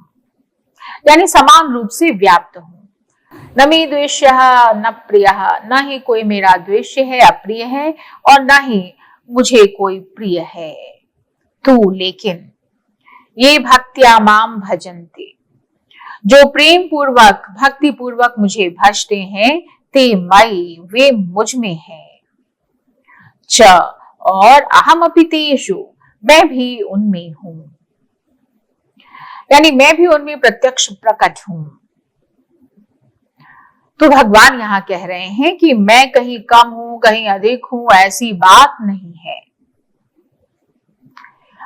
यानी समान रूप से व्याप्त हूं। न मे द्वेष्यः न प्रियः, न ही कोई मेरा द्वेष्य है, अप्रिय है, और न ही मुझे कोई प्रिय है। तू लेकिन ये भक्त्या माम भजन्ति, जो प्रेम पूर्वक भक्ति पूर्वक मुझे भजते हैं, ते मयि, वे मुझ में है। च, और अहम अपि तेषु, मैं भी उनमें हूं, यानी मैं भी उनमें प्रत्यक्ष प्रकट हूं। तो भगवान यहाँ कह रहे हैं कि मैं कहीं कम हूं, कहीं अधिक हूं, ऐसी बात नहीं है।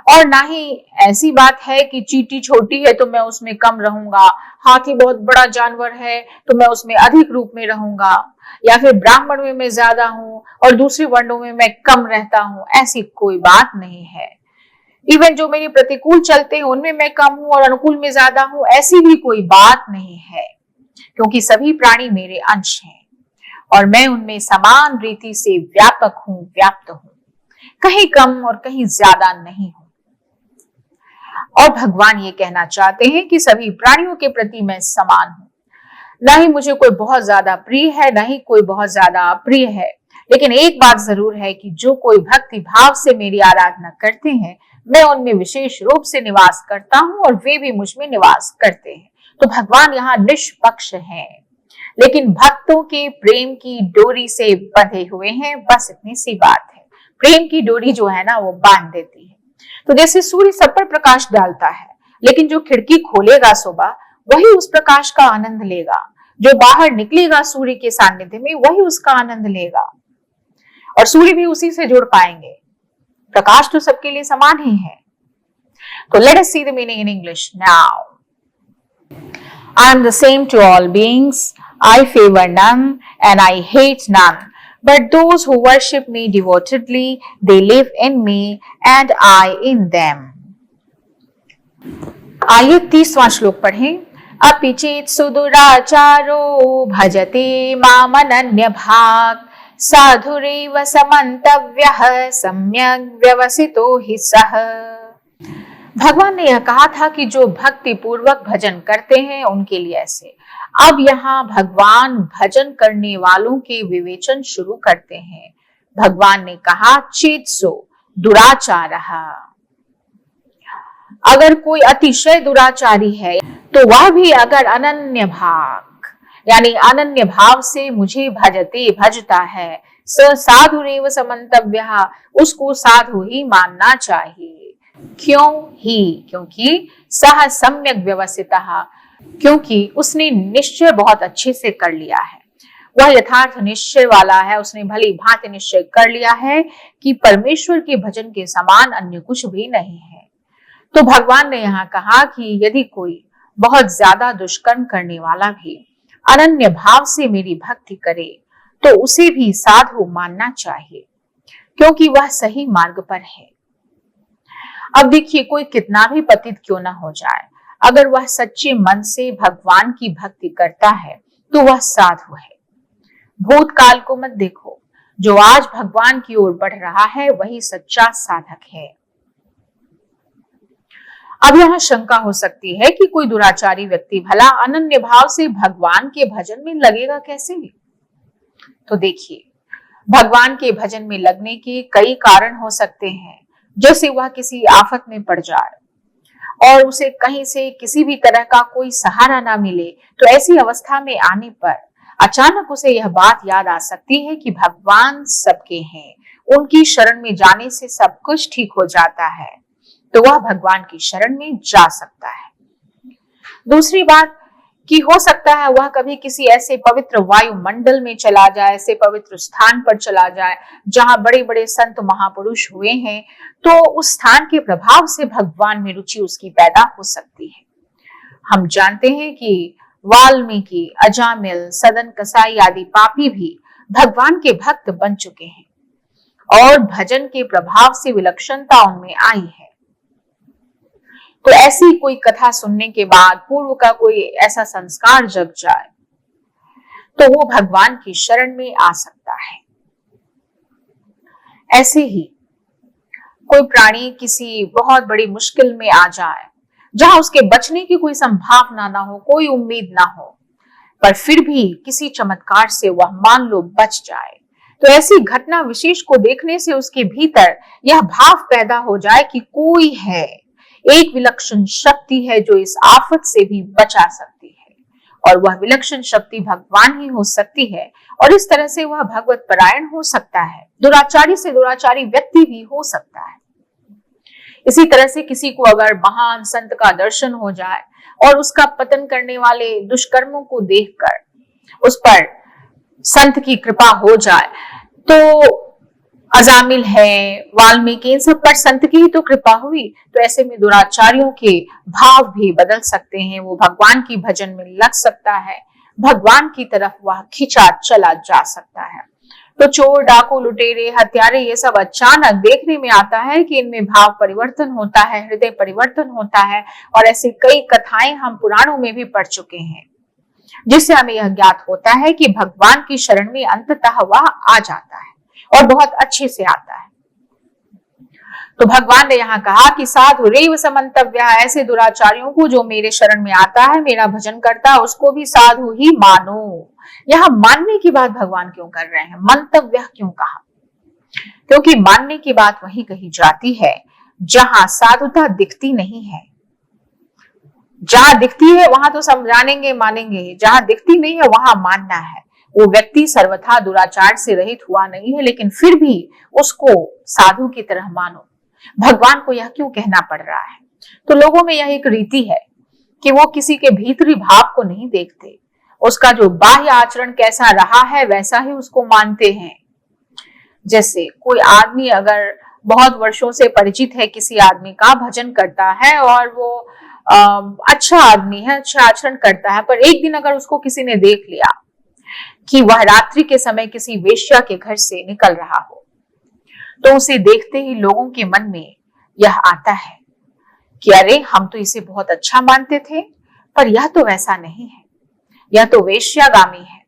और ना ही ऐसी बात है कि चींटी छोटी है तो मैं उसमें कम रहूंगा, हाथी बहुत बड़ा जानवर है तो मैं उसमें अधिक रूप में रहूंगा, या फिर ब्राह्मण में मैं ज्यादा हूं और दूसरे वर्णों में मैं कम रहता हूं। ऐसी कोई बात नहीं है। इवन जो मेरे प्रतिकूल चलते हैं उनमें मैं कम हूं और अनुकूल में ज्यादा हूं, ऐसी भी कोई बात नहीं है, क्योंकि सभी प्राणी मेरे अंश हैं और मैं उनमें समान रीति से व्यापक हूं, व्याप्त हूं, कहीं कम और कहीं ज्यादा नहीं हूं। और भगवान ये कहना चाहते हैं कि सभी प्राणियों के प्रति मैं समान हूं, ना ही मुझे कोई बहुत ज्यादा प्रिय है, ना ही कोई बहुत ज्यादा अप्रिय है। लेकिन एक बात जरूर है कि जो कोई भक्ति भाव से मेरी आराधना करते हैं, मैं उनमें विशेष रूप से निवास करता हूं और वे भी मुझ में निवास करते हैं। तो भगवान यहाँ निष्पक्ष हैं, लेकिन भक्तों के प्रेम की डोरी से बंधे हुए हैं, बस इतनी सी बात है। प्रेम की डोरी जो है ना वो बांध देती है। तो जैसे सूर्य सब पर प्रकाश डालता है, लेकिन जो खिड़की खोलेगा सुबह वही उस प्रकाश का आनंद लेगा, जो बाहर निकलेगा सूर्य के सानिध्य में वही उसका आनंद लेगा, और सूर्य भी उसी से जुड़ पाएंगे। प्रकाश तो सबके लिए समान ही है। तो let us see the meaning in English now. I am the same to all beings. I favor none and I hate none. But those who worship me devotedly, they live in me and I in them. आइए 30वां श्लोक पढ़ें। अपि चेत् सुदुराचारो भजते मामनन्य भाग, साधुरेव समन्तव्यः सम्यग् व्यवसितो हि सः। भगवान ने यह कहा था कि जो भक्ति पूर्वक भजन करते हैं उनके लिए ऐसे। अब यहाँ भगवान भजन करने वालों के विवेचन शुरू करते हैं। भगवान ने कहा, चेतसो दुराचार। अगर कोई अतिशय दुराचारी है तो वह भी अगर अनन्य भाव यानी अनन्य भाव से मुझे भजते भजता है, स साधुरेव समन्तव्यः, उसको साधु ही मानना चाहिए। क्योंकि सह सम्यक व्यवस्थितः, क्योंकि उसने निश्चय बहुत अच्छे से कर लिया है। वह यथार्थ निश्चय वाला है। उसने भली भांति निश्चय कर लिया है कि परमेश्वर के भजन के समान अन्य कुछ भी नहीं है। तो भगवान ने यहाँ कहा कि यदि कोई बहुत ज्यादा दुष्कर्म करने वाला भी अनन्य भाव से मेरी भक्ति करे तो उसे भी साधु मानना चाहिए, क्योंकि वह सही मार्ग पर है। अब देखिए, कोई कितना भी पतित क्यों ना हो जाए, अगर वह सच्चे मन से भगवान की भक्ति करता है तो वह साधु है। भूतकाल को मत देखो, जो आज भगवान की ओर बढ़ रहा है वही सच्चा साधक है। अब यहाँ शंका हो सकती है कि कोई दुराचारी व्यक्ति भला अनन्य भाव से भगवान के भजन में लगेगा कैसे? तो देखिए, भगवान के भजन में लगने के कई कारण हो सकते हैं। जैसे वह किसी आफत में पड़ जाए और उसे कहीं से किसी भी तरह का कोई सहारा ना मिले, तो ऐसी अवस्था में आने पर अचानक उसे यह बात याद आ सकती है कि भगवान सबके हैं, उनकी शरण में जाने से सब कुछ ठीक हो जाता है, तो वह भगवान की शरण में जा सकता है। दूसरी बात कि हो सकता है वह कभी किसी ऐसे पवित्र वायुमंडल में चला जाए, ऐसे पवित्र स्थान पर चला जाए जहां बड़े बड़े संत महापुरुष हुए हैं, तो उस स्थान के प्रभाव से भगवान में रुचि उसकी पैदा हो सकती है। हम जानते हैं कि वाल्मीकि, अजामिल, सदन कसाई आदि पापी भी भगवान के भक्त बन चुके हैं और भजन के प्रभाव से विलक्षणता उनमें आई है। तो ऐसी कोई कथा सुनने के बाद पूर्व का कोई ऐसा संस्कार जग जाए तो वो भगवान की शरण में आ सकता है। ऐसे ही कोई प्राणी किसी बहुत बड़ी मुश्किल में आ जाए जहां उसके बचने की कोई संभावना ना हो, कोई उम्मीद ना हो, पर फिर भी किसी चमत्कार से वह मान लो बच जाए, तो ऐसी घटना विशेष को देखने से उसके भीतर यह भाव पैदा हो जाए कि कोई है, एक विलक्षण शक्ति है जो इस आफत से भी बचा सकती है, और वह विलक्षण शक्ति भगवान ही हो सकती है। और इस तरह से वह भगवत परायण हो सकता है, दुराचारी से दुराचारी व्यक्ति भी हो सकता है। इसी तरह से किसी को अगर महान संत का दर्शन हो जाए और उसका पतन करने वाले दुष्कर्मों को देखकर उस पर संत की कृपा हो जाए, तो अजामिल है, वाल्मीकि, इन सब पर संत की ही तो कृपा हुई, तो ऐसे में दुराचारियों के भाव भी बदल सकते हैं। वो भगवान की भजन में लग सकता है, भगवान की तरफ वह खिंचा चला जा सकता है। तो चोर, डाकू, लुटेरे, हत्यारे, ये सब अचानक देखने में आता है कि इनमें भाव परिवर्तन होता है, हृदय परिवर्तन होता है, और ऐसी कई कथाएं हम पुराणों में भी पढ़ चुके हैं, जिससे हमें यह ज्ञात होता है कि भगवान की शरण में अंततः वह आ जाता है और बहुत अच्छे से आता है। तो भगवान ने यहाँ कहा कि साधुरेव समन्तव्यः, ऐसे दुराचारियों को जो मेरे शरण में आता है, मेरा भजन करता है, उसको भी साधु ही मानो। यहाँ मानने की बात भगवान क्यों कर रहे हैं, मंतव्य क्यों कहा? क्योंकि मानने की बात वहीं कही जाती है जहां साधुता दिखती नहीं है। जहां दिखती है वहां तो सब जानेंगे मानेंगे, जहां दिखती नहीं है वहां मानना है। वो व्यक्ति सर्वथा दुराचार से रहित हुआ नहीं है, लेकिन फिर भी उसको साधु की तरह मानो। भगवान को यह क्यों कहना पड़ रहा है? तो लोगों में यह एक रीति है कि वो किसी के भीतरी भाव को नहीं देखते, उसका जो बाह्य आचरण कैसा रहा है वैसा ही उसको मानते हैं। जैसे कोई आदमी अगर बहुत वर्षों से परिचित है किसी आदमी का, भजन करता है और वो अच्छा आदमी है, अच्छा आचरण करता है, पर एक दिन अगर उसको किसी ने देख लिया कि वह रात्रि के समय किसी वेश्या के घर से निकल रहा हो, तो उसे देखते ही लोगों के मन में यह आता है कि अरे हम तो इसे बहुत अच्छा मानते थे, पर यह तो वैसा नहीं है, यह तो वेश्यागामी है।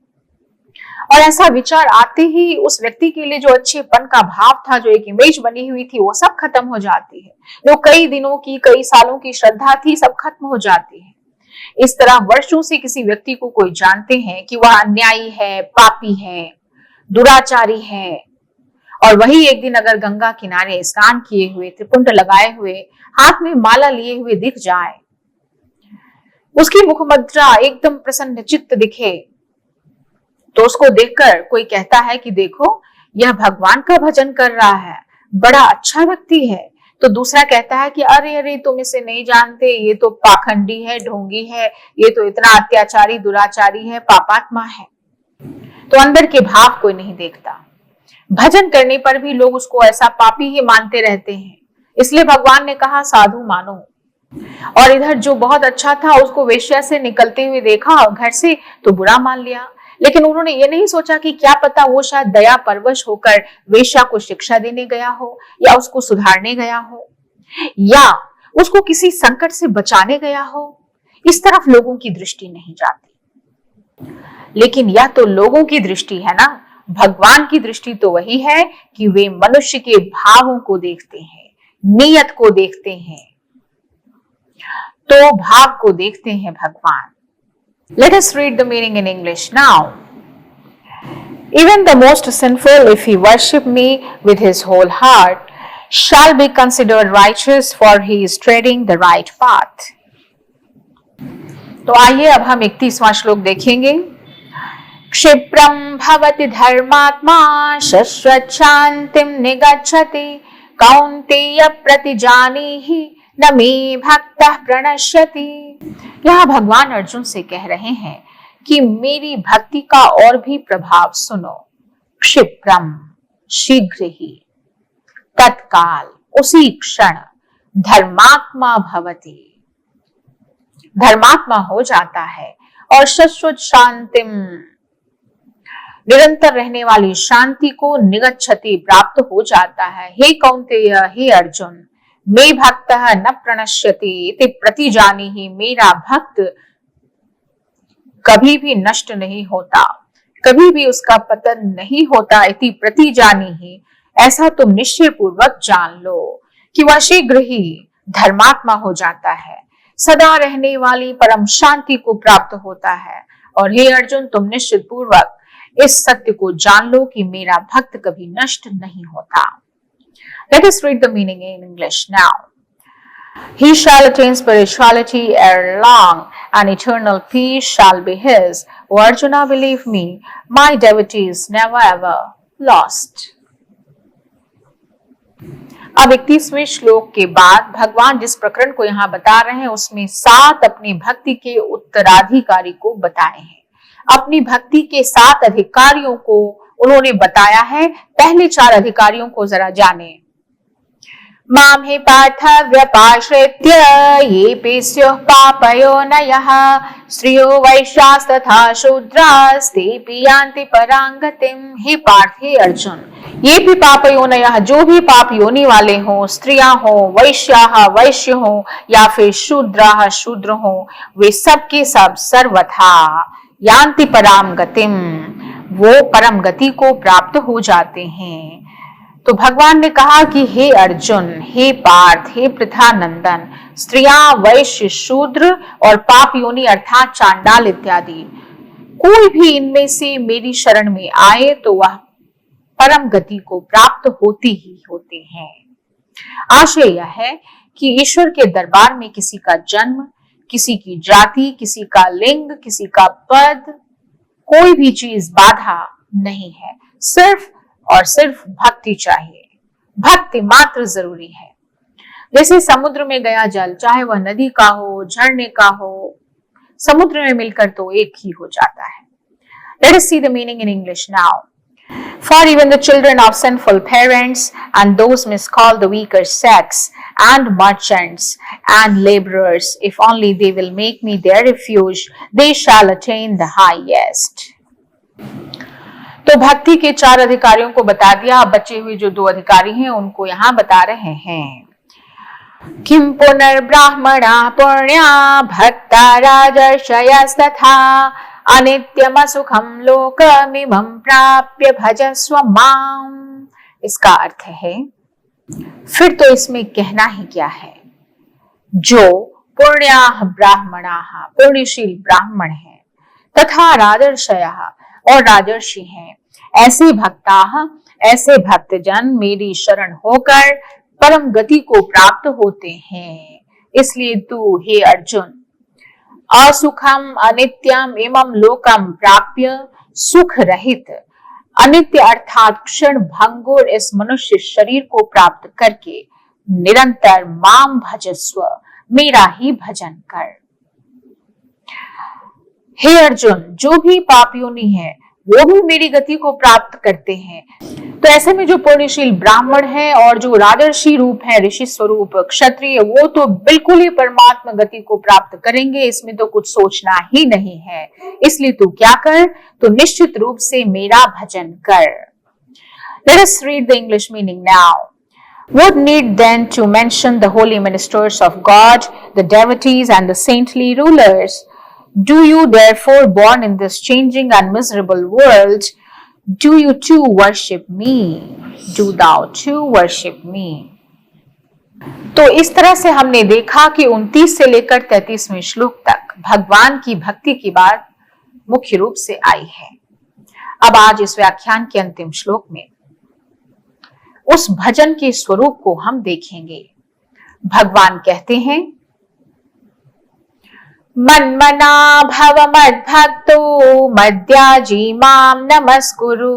और ऐसा विचार आते ही उस व्यक्ति के लिए जो अच्छेपन का भाव था, जो एक इमेज बनी हुई थी, वो सब खत्म हो जाती है। जो कई दिनों की, कई सालों की श्रद्धा थी, सब खत्म हो जाती है। इस तरह वर्षों से किसी व्यक्ति को कोई जानते हैं कि वह अन्यायी है, पापी है, दुराचारी है, और वही एक दिन अगर गंगा किनारे स्नान किए हुए, त्रिपुंड लगाए हुए, हाथ में माला लिए हुए दिख जाए, उसकी मुखमुद्रा एकदम प्रसन्न चित्त दिखे, तो उसको देखकर कोई कहता है कि देखो, यह भगवान का भजन कर रहा है, बड़ा अच्छा व्यक्ति है। तो दूसरा कहता है कि अरे अरे, तुम इसे नहीं जानते, ये तो पाखंडी है, ढोंगी है, ये तो इतना अत्याचारी, दुराचारी है, पापात्मा है। तो अंदर के भाव कोई नहीं देखता। भजन करने पर भी लोग उसको ऐसा पापी ही मानते रहते हैं। इसलिए भगवान ने कहा साधु मानो। और इधर जो बहुत अच्छा था, उसको वेश्या से निकलते हुए देखा घर से, तो बुरा मान लिया। लेकिन उन्होंने ये नहीं सोचा कि क्या पता वो शायद दया परवश होकर वेश्या को शिक्षा देने गया हो, या उसको सुधारने गया हो, या उसको किसी संकट से बचाने गया हो। इस तरफ लोगों की दृष्टि नहीं जाती। लेकिन यह तो लोगों की दृष्टि है ना, भगवान की दृष्टि तो वही है कि वे मनुष्य के भावों को देखते हैं, नीयत को देखते हैं, तो भाव को देखते हैं भगवान। Let us read the meaning in English now. Even the most sinful, if he worship me with his whole heart, shall be considered righteous, for he is treading the right path. तो आइए अब हम 31वां श्लोक देखेंगे। क्षिप्रम भवति धर्मात्मा शश्वत शांतिम निगच्छति कौन्तेय प्रतिजानीहि न मे भक्तः प्रणश्यति। यह भगवान अर्जुन से कह रहे हैं कि मेरी भक्ति का और भी प्रभाव सुनो। क्षिप्रम, शीघ्र ही, तत्काल, उसी क्षण, धर्मात्मा भवति, धर्मात्मा हो जाता है, और शाश्वत शांतिम, निरंतर रहने वाली शांति को, निगच्छति, प्राप्त हो जाता है। हे कौन्तेय, हे अर्जुन, मे भक्तः न प्रणश्यति इति प्रतिजानीहि, मेरा भक्त कभी भी नष्ट नहीं होता, कभी भी उसका पतन नहीं होता। इति प्रतिजानीहि, ऐसा तुम निश्चय पूर्वक जान लो कि वह शीघ्र ही धर्मात्मा हो जाता है, सदा रहने वाली परम शांति को प्राप्त होता है। और हे अर्जुन, तुम निश्चित पूर्वक इस सत्य को जान लो कि मेरा भक्त कभी नष्ट नहीं होता। Let us read the meaning in English now. He shall attain spirituality ere long, and eternal peace shall be his. O Arjuna, believe me, my devotee is never ever lost. अब 31वें श्लोक के बाद भगवान जिस प्रकरण को यहाँ बता रहे हैं, उसमें 7 अपनी भक्ति के उत्तराधिकारी को बताए हैं। अपनी भक्ति के 7 अधिकारियों को उन्होंने बताया है। पहले 4 अधिकारियों को जरा जाने। माम हि पार्थ व्यपाश्रित्य येऽपि स्युः पापयोनयः स्त्रियो वैश्यास्तथा शूद्रास्तेऽपि यान्ति परां गतिम्। हे पार्थ, हे अर्जुन, ये भी पाप योनयः, जो भी पाप योनि वाले हों, स्त्रियां हों, वैश्याः वैश्य हों, या फिर शूद्राः शूद्र हों, वे सब के सब सर्वथा यान्ति परां गतिम्, वो परम गति को प्राप्त हो जाते हैं। तो भगवान ने कहा कि हे अर्जुन, हे पार्थ, हे पृथानंदन, स्त्रियां, वैश्य, शूद्र और पाप योनि अर्थात चांडाल इत्यादि, कोई भी इनमें से मेरी शरण में आए तो वह परम गति को प्राप्त होते ही होते हैं। आशय यह है कि ईश्वर के दरबार में किसी का जन्म, किसी की जाति, किसी का लिंग, किसी का पद, कोई भी चीज बाधा नहीं है। सिर्फ और सिर्फ भक्ति चाहिए, भक्ति मात्र जरूरी है। जैसे समुद्र में गया जल, चाहे वह नदी का हो, झरने का हो, समुद्र में मिलकर तो एक ही हो जाता है। Let us see the meaning in English now. For even the children of sinful parents and those miscalled the weaker sex and merchants and laborers, if only they will make me their refuge, they shall attain the highest. तो भक्ति के 4 अधिकारियों को बता दिया। अब बचे हुए जो 2 अधिकारी हैं उनको यहाँ बता रहे हैं। किम पुनर्ब्राह्मणा पुण्या भक्ता राजर्षयस्तथा अनित्यम सुखम लोकमिमं प्राप्य भजस्व माम। इसका अर्थ है, फिर तो इसमें कहना ही क्या है, जो पुण्याः ब्राह्मणाः, पुण्यशील ब्राह्मण हैं, तथा राजर्षयः और राजर्षि हैं, ऐसे भक्ताः, ऐसे भक्तजन मेरी शरण होकर परम गति को प्राप्त होते हैं। इसलिए तू हे अर्जुन, असुखम अनित्यम इमं लोकम प्राप्य, सुख रहित अनित्य अर्थात क्षण भंगुर इस मनुष्य शरीर को प्राप्त करके निरंतर माम भजस्व, मेरा ही भजन कर। हे अर्जुन, जो भी पाप योनि है वो भी मेरी गति को प्राप्त करते हैं। तो ऐसे में जो पुण्यशील ब्राह्मण है और जो राजर्षि रूप है, ऋषि स्वरूप क्षत्रिय, वो तो बिल्कुल ही परमात्मा गति को प्राप्त करेंगे, इसमें तो कुछ सोचना ही नहीं है। इसलिए तू क्या कर, तो निश्चित रूप से मेरा भजन कर। Let us read the English meaning now. What need then to mention the holy ministers of God, the devotees and the saintly rulers? Do you therefore, born in this changing and miserable world, do you too worship me? Do thou too worship me? तो इस तरह से हमने देखा कि 29 से लेकर 33वें श्लोक तक भगवान की भक्ति की बात मुख्य रूप से आई है। अब आज इस व्याख्यान के अंतिम श्लोक में उस भजन के स्वरूप को हम देखेंगे। भगवान कहते हैं, मन्मना भव मद्भक्तो मद्याजी माम नमस्कुरु,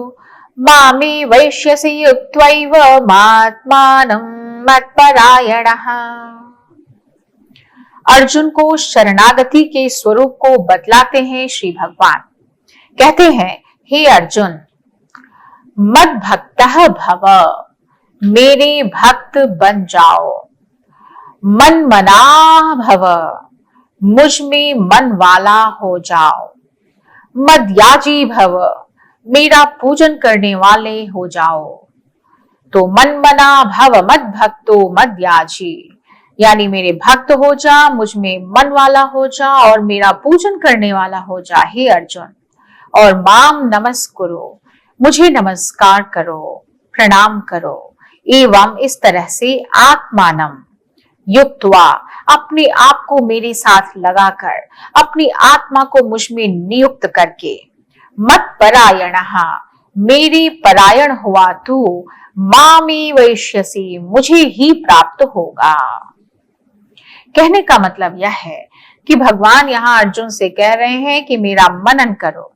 मामे वैश्यसि युक्त्वैव मात्मानं मत्परायणः। अर्जुन को शरणागति के स्वरूप को बतलाते हैं श्री भगवान। कहते हैं, हे अर्जुन, मद्भक्तः भव, मेरे भक्त बन जाओ। मन्मना भव, मुझ में मन वाला हो जाओ। मद्याजी भव, मेरा पूजन करने वाले हो जाओ। तो मन्मना भव मद भक्तो मद्याजी, यानी मेरे भक्त हो जा, मुझ में मन वाला हो जा और मेरा पूजन करने वाला हो जा हे अर्जुन। और माम नमस्कुरु, मुझे नमस्कार करो, प्रणाम करो। एवं इस तरह से आत्मानम युक्त्वा, अपने आप को मेरे साथ लगाकर, अपनी आत्मा को मुझ में नियुक्त करके, मत परायणः, मेरी परायण हुआ तू, मामी वैश्यसी, मुझे ही प्राप्त होगा। कहने का मतलब यह है कि भगवान यहाँ अर्जुन से कह रहे हैं कि मेरा मनन करो,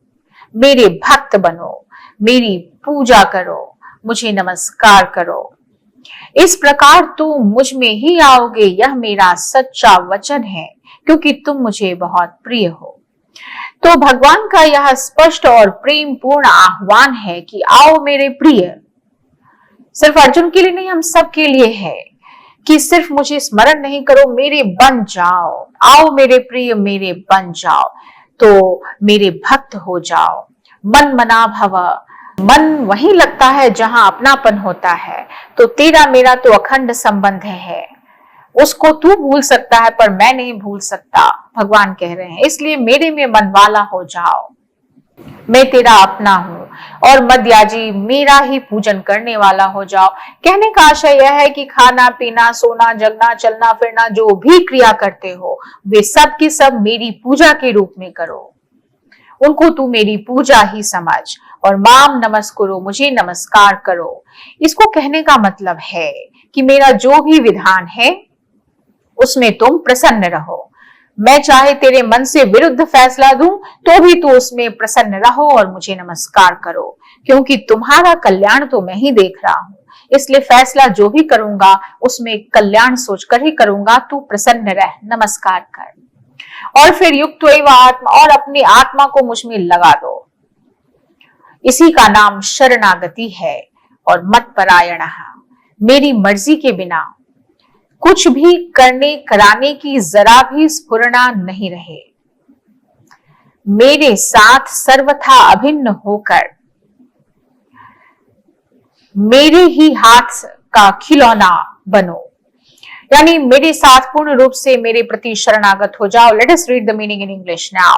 मेरे भक्त बनो, मेरी पूजा करो, मुझे नमस्कार करो। इस प्रकार तुम मुझ में ही आओगे, यह मेरा सच्चा वचन है, क्योंकि तुम मुझे बहुत प्रिय हो। तो भगवान का यह स्पष्ट और प्रेम पूर्ण आह्वान है कि आओ मेरे प्रिय। सिर्फ अर्जुन के लिए नहीं, हम सब के लिए है कि सिर्फ मुझे स्मरण नहीं करो, मेरे बन जाओ। आओ मेरे प्रिय, मेरे बन जाओ, तो मेरे भक्त हो जाओ। मन मना भव, मन वहीं लगता है जहां अपनापन होता है। तो तेरा मेरा तो अखंड संबंध है, उसको तू भूल सकता है पर मैं नहीं भूल सकता, भगवान कह रहे हैं। इसलिए मेरे में मन वाला हो जाओ, मैं तेरा अपना हूं। और मद्याजी, मेरा ही पूजन करने वाला हो जाओ। कहने का आशय यह है कि खाना पीना, सोना जगना, चलना फिरना, जो भी क्रिया करते हो वे सब की सब मेरी पूजा के रूप में करो, उनको तू मेरी पूजा ही समझ। और माम नमस्कुरु, मुझे नमस्कार करो। इसको कहने का मतलब है कि मेरा जो भी विधान है उसमें तुम प्रसन्न रहो। मैं चाहे तेरे मन से विरुद्ध फैसला दूं तो भी तू उसमें प्रसन्न रहो और मुझे नमस्कार करो, क्योंकि तुम्हारा कल्याण तो मैं ही देख रहा हूं। इसलिए फैसला जो भी करूंगा उसमें कल्याण सोचकर ही करूंगा। तू प्रसन्न रह, नमस्कार कर। और फिर युक्त आत्मा, और अपनी आत्मा को मुझ में लगा दो। इसी का नाम शरणागति है। और मत परायणः, मेरी मर्जी के बिना कुछ भी करने कराने की जरा भी स्फुरना नहीं रहे, मेरे साथ सर्वथा अभिन्न होकर मेरे ही हाथ का खिलौना बनो, यानी मेरे साथ पूर्ण रूप से मेरे प्रति शरणागत हो जाओ। Let us read the meaning in English now.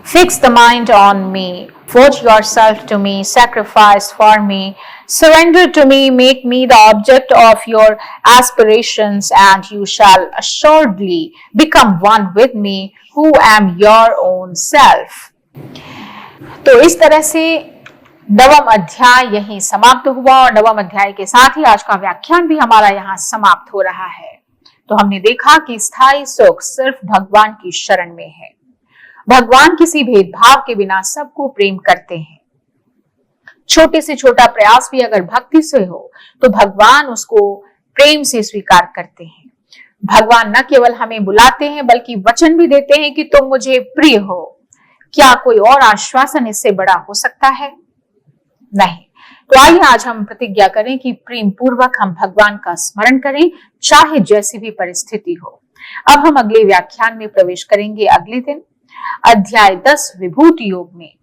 Fix the mind on me. Vote yourself to me. Sacrifice for me. Surrender to me. Make me the object of your aspirations, and you shall assuredly become one with me, who am your own self. तो इस तरह से नवम अध्याय यहीं समाप्त हुआ और नवम अध्याय के साथ ही आज का व्याख्यान भी हमारा यहाँ समाप्त हो रहा है। तो हमने देखा कि स्थायी सुख सिर्फ भगवान की शरण में है। भगवान किसी भेदभाव के बिना सबको प्रेम करते हैं। छोटे से छोटा प्रयास भी अगर भक्ति से हो तो भगवान उसको प्रेम से स्वीकार करते हैं। भगवान न केवल हमें बुलाते हैं बल्कि वचन भी देते हैं कि तुम मुझे प्रिय हो। क्या कोई और आश्वासन इससे बड़ा हो सकता है? नहीं। तो आइए आज हम प्रतिज्ञा करें कि प्रेम पूर्वक हम भगवान का स्मरण करें, चाहे जैसी भी परिस्थिति हो। अब हम अगले व्याख्यान में प्रवेश करेंगे अगले दिन अध्याय 10 विभूति योग में,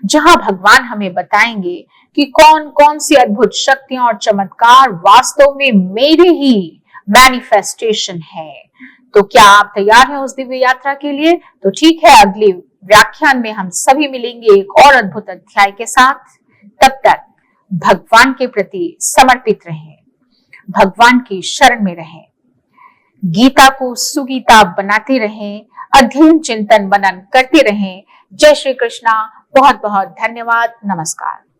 जहां भगवान हमें बताएंगे कि कौन कौन सी अद्भुत शक्तियां और चमत्कार वास्तव में मेरे ही मैनिफेस्टेशन है। तो क्या आप तैयार हैं उस दिव्य यात्रा के लिए? तो ठीक है, अगले व्याख्यान में हम सभी मिलेंगे एक और अद्भुत अध्याय के साथ। तब तक भगवान के प्रति समर्पित रहें, भगवान की शरण में रहें, गीता को सुगीता बनाते रहें, अध्ययन चिंतन मनन करते रहें। जय श्री कृष्णा। बहुत बहुत धन्यवाद। नमस्कार।